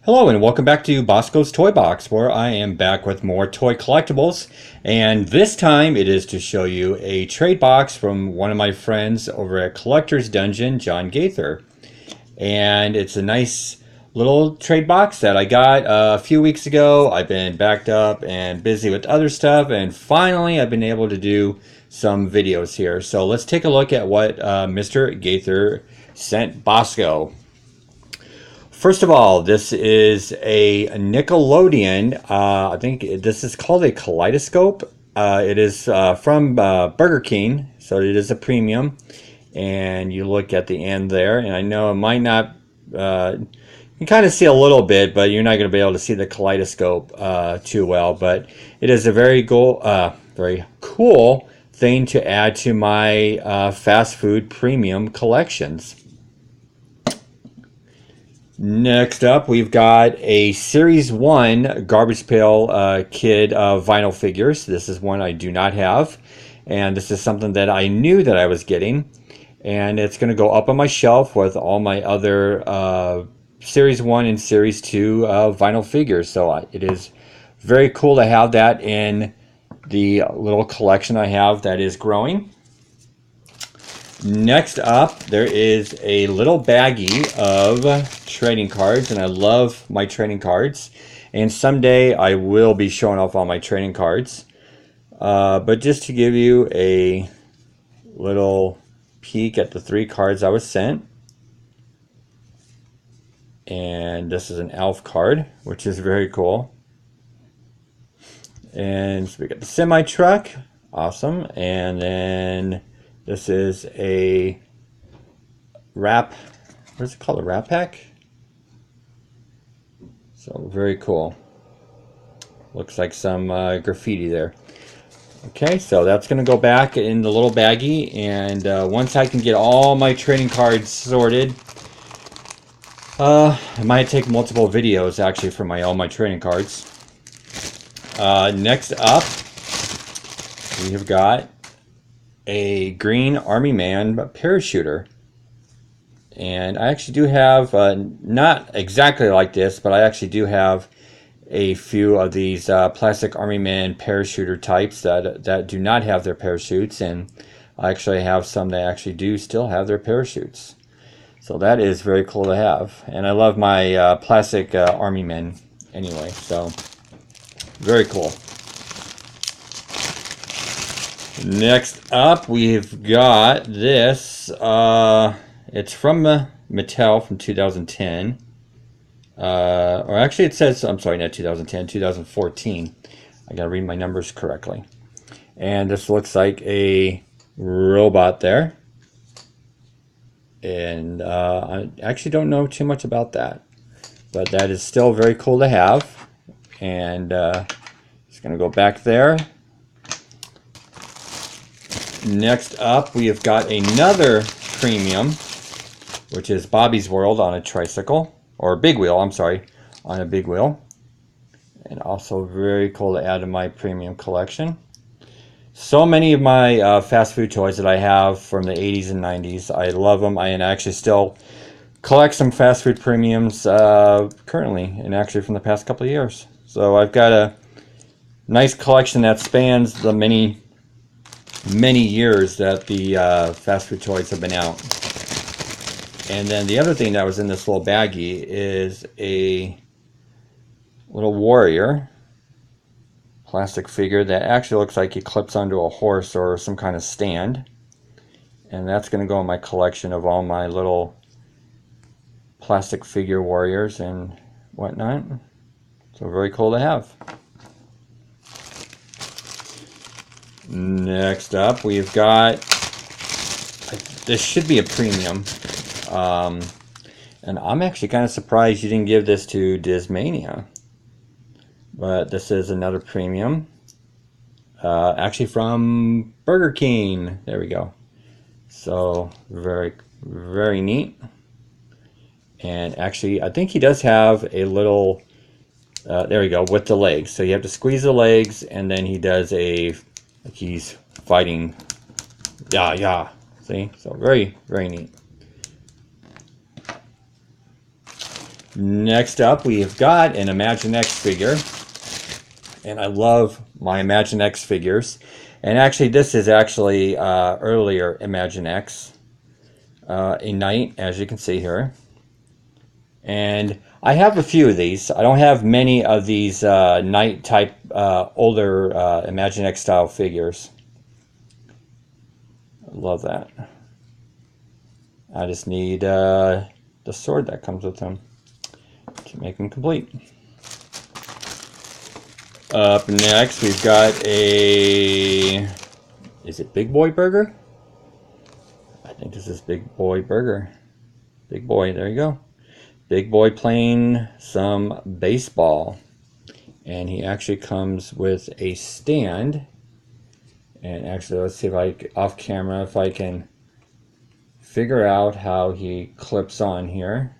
Hello and welcome back to Bosko's Toy Box, where I am back with more toy collectibles, and this time it is to show you a trade box from one of my friends over at Collector's Dungeon, John Gaither. And it's a nice little trade box that I got a few weeks ago. I've been backed up and busy with other stuff, and finally I've been able to do some videos here. So let's take a look at what Mr. Gaither sent Bosko. First of all, this is a Nickelodeon. I think this is called a kaleidoscope. It is from Burger King, so it is a premium. And you look at the end there, and I know it might not, you can kind of see a little bit, but you're not going to be able to see the kaleidoscope too well. But it is a very cool thing to add to my fast food premium collections. Next up, we've got a Series 1 Garbage Pail Kid vinyl figures. This is one I do not have, and this is something that I knew that I was getting, and it's going to go up on my shelf with all my other Series 1 and Series 2 vinyl figures. So it is very cool to have that in the little collection I have that is growing. Next up, there is a little baggie of trading cards, and I love my trading cards. And someday I will be showing off all my trading cards. But just to give you a little peek at the 3 cards I was sent. And this is an Elf card, which is very cool. And so we got the semi-truck, awesome. And then this is a wrap, what is it called, a wrap pack? So very cool. Looks like some graffiti there. Okay, so that's going to go back in the little baggie, and once I can get all my trading cards sorted, I might take multiple videos actually for all my trading cards. Next up, we have got a green Army Man parachuter, and I actually do have not exactly like this, but I actually do have a few of these plastic Army Man parachuter types that do not have their parachutes, and I actually have some that actually do still have their parachutes. So that is very cool to have, and I love my plastic Army Men anyway, so very cool. Next up, we've got this. It's from Mattel from 2010. Or actually it says, I'm sorry, not 2010, 2014. I gotta read my numbers correctly. And this looks like a robot there. And I actually don't know too much about that. But that is still very cool to have. And it's gonna go back there. Next up, we have got another premium, which is Bobby's World on a tricycle, or big wheel, I'm sorry, on a big wheel. And also very cool to add to my premium collection. So many of my fast food toys that I have from the 80s and 90s, I love them. I actually still collect some fast food premiums currently, and actually from the past couple of years. So I've got a nice collection that spans the many years that the fast food toys have been out. And then the other thing that was in this little baggie is a little warrior plastic figure that actually looks like he clips onto a horse or some kind of stand. And that's going to go in my collection of all my little plastic figure warriors and whatnot. So very cool to have. Next up, we've got, this should be a premium, and I'm actually kind of surprised you didn't give this to Dismania, but this is another premium, actually from Burger King. There we go. So very, very neat. And actually, I think he does have a little, there we go, with the legs. So you have to squeeze the legs, and then he does a, like he's fighting. Yeah. See? So very, very neat. Next up, we have got an Imaginext figure. And I love my Imaginext figures. And actually, this is actually earlier Imaginext. A knight, as you can see here. And I have a few of these. I don't have many of these knight type older Imaginext style figures. I love that. I just need the sword that comes with them to make them complete. Up next, we've got a... Is it Big Boy Burger? I think this is Big Boy Burger. Big Boy, there you go. Big Boy playing some baseball. And he actually comes with a stand. And actually, let's see if I, off camera, if I can figure out how he clips on here.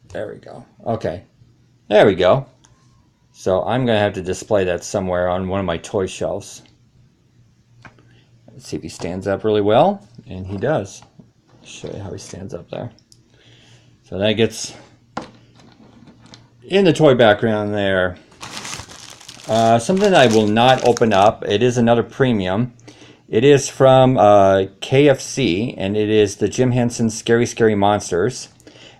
There we go. Okay. There we go. So I'm going to have to display that somewhere on one of my toy shelves. Let's see if he stands up really well. And he does. I'll show you how he stands up there. So that gets in the toy background there. Something that I will not open up. It is another premium. It is from KFC, and it is the Jim Henson Scary Scary Monsters.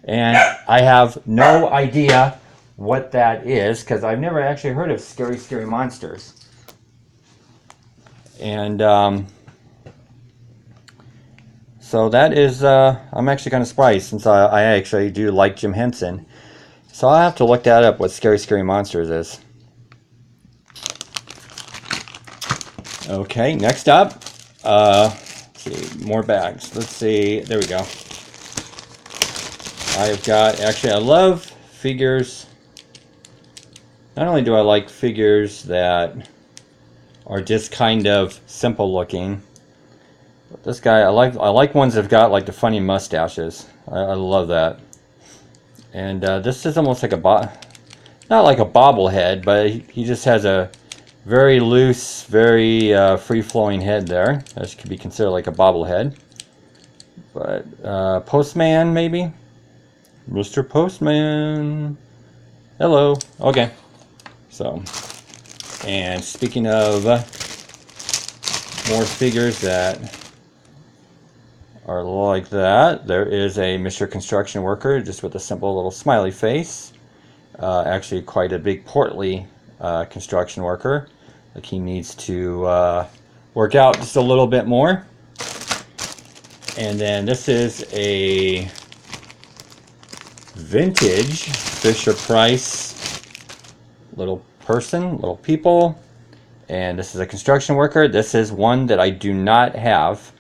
And I have no idea what that is, because I've never actually heard of Scary Scary Monsters. And so that is, I'm actually kind of surprised, since I actually do like Jim Henson. So I'll have to look that up, what Scary Scary Monsters is. Okay, next up, let's see, more bags. Let's see, there we go. I've got, actually I love figures. Not only do I like figures that are just kind of simple looking, but this guy, I like ones that have got like the funny mustaches. I love that. And this is almost like not like a bobblehead, but he just has a very loose, very free-flowing head there. This could be considered like a bobblehead. But Postman, maybe? Mr. Postman. Hello. Okay. So, and speaking of more figures that are like that, there is a Mr. Construction Worker, just with a simple little smiley face. Actually quite a big portly construction worker. Like he needs to work out just a little bit more. And then this is a vintage Fisher-Price little person, little people. And this is a construction worker. This is one that I do not have.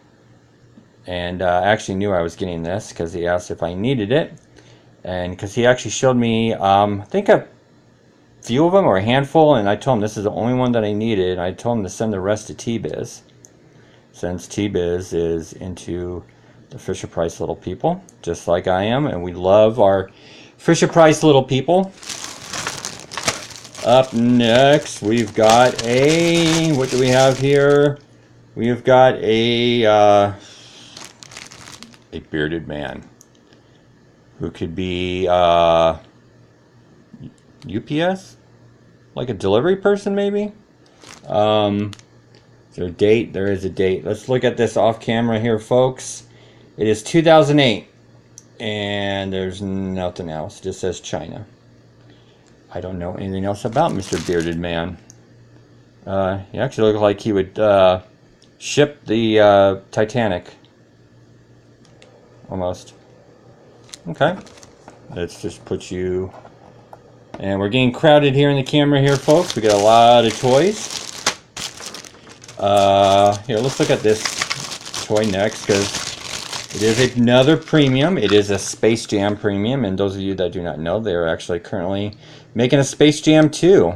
And I actually knew I was getting this because he asked if I needed it. And because he actually showed me, I think a few of them or a handful, and I told him this is the only one that I needed. I told him to send the rest to T-Biz, since T-Biz is into the Fisher-Price little people, just like I am, and we love our Fisher-Price little people. Up next, we've got a, what do we have here? We've got a bearded man who could be UPS, like a delivery person, maybe. Is there a date? There is a date. Let's look at this off camera here, folks. It is 2008, and there's nothing else. It just says China. I don't know anything else about Mr. Bearded Man. He actually looked like he would ship the Titanic, almost. Okay, let's just put you. And we're getting crowded here in the camera here, folks. We got a lot of toys. Here, let's look at this toy next, because it is another premium. It is a Space Jam premium, and those of you that do not know, they are actually currently making a Space Jam 2.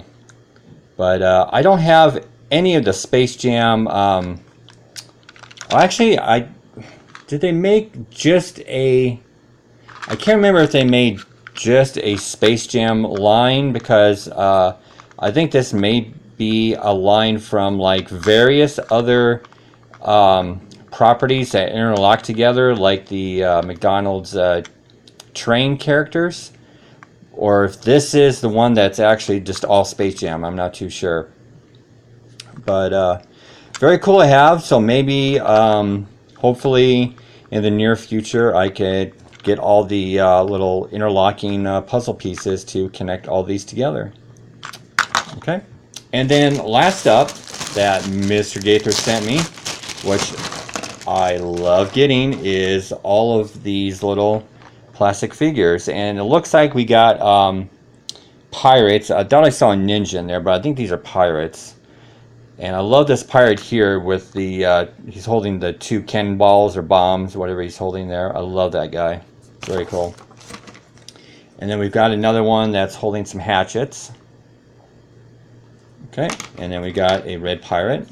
But I don't have any of the Space Jam. Actually, did they make just a? I can't remember if they made just a Space Jam line, because I think this may be a line from like various other properties that interlock together, like the McDonald's train characters. or if this is the one that's actually just all Space Jam. I'm not too sure. But very cool to have. So maybe, hopefully, in the near future, I could get all the little interlocking puzzle pieces to connect all these together. Okay. And then last up, that Mr. Gaither sent me, which I love getting, is all of these little plastic figures. And it looks like we got pirates. I thought I saw a ninja in there, but I think these are pirates. And I love this pirate here with the, he's holding the 2 cannonballs or bombs, whatever he's holding there. I love that guy. It's very cool. And then we've got another one that's holding some hatchets. Okay, and then we got a red pirate.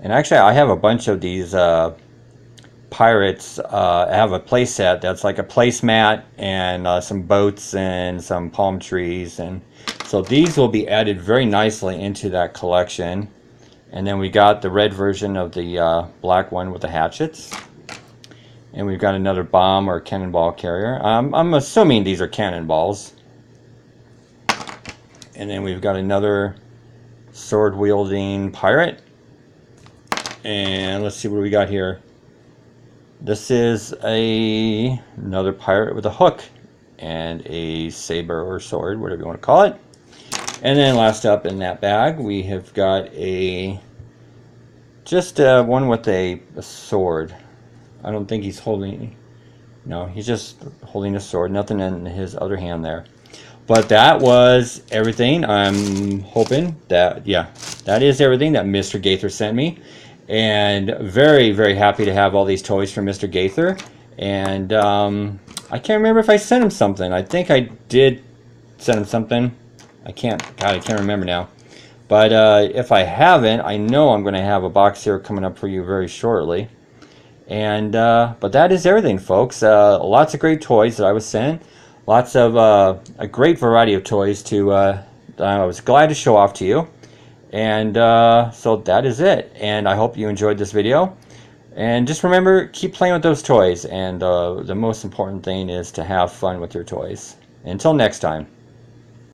And actually, I have a bunch of these pirates. I have a play set that's like a placemat and some boats and some palm trees. And so these will be added very nicely into that collection. And then we got the red version of the black one with the hatchets. And we've got another bomb or cannonball carrier. I'm assuming these are cannonballs. And then we've got another sword-wielding pirate. And let's see what we got here. This is another pirate with a hook and a saber or sword, whatever you want to call it. And then last up in that bag, we have got just one with a sword. I don't think he's holding, no, he's just holding a sword, nothing in his other hand there. But that was everything. I'm hoping that, yeah, that is everything that Mr. Gaither sent me. And very, very happy to have all these toys from Mr. Gaither. And I can't remember if I sent him something. I think I did send him something. I can't remember now. But if I haven't, I know I'm going to have a box here coming up for you very shortly. And but that is everything, folks. Lots of great toys that I was sent. Lots of a great variety of toys to I was glad to show off to you. And so that is it. And I hope you enjoyed this video. And just remember, keep playing with those toys. And the most important thing is to have fun with your toys. Until next time.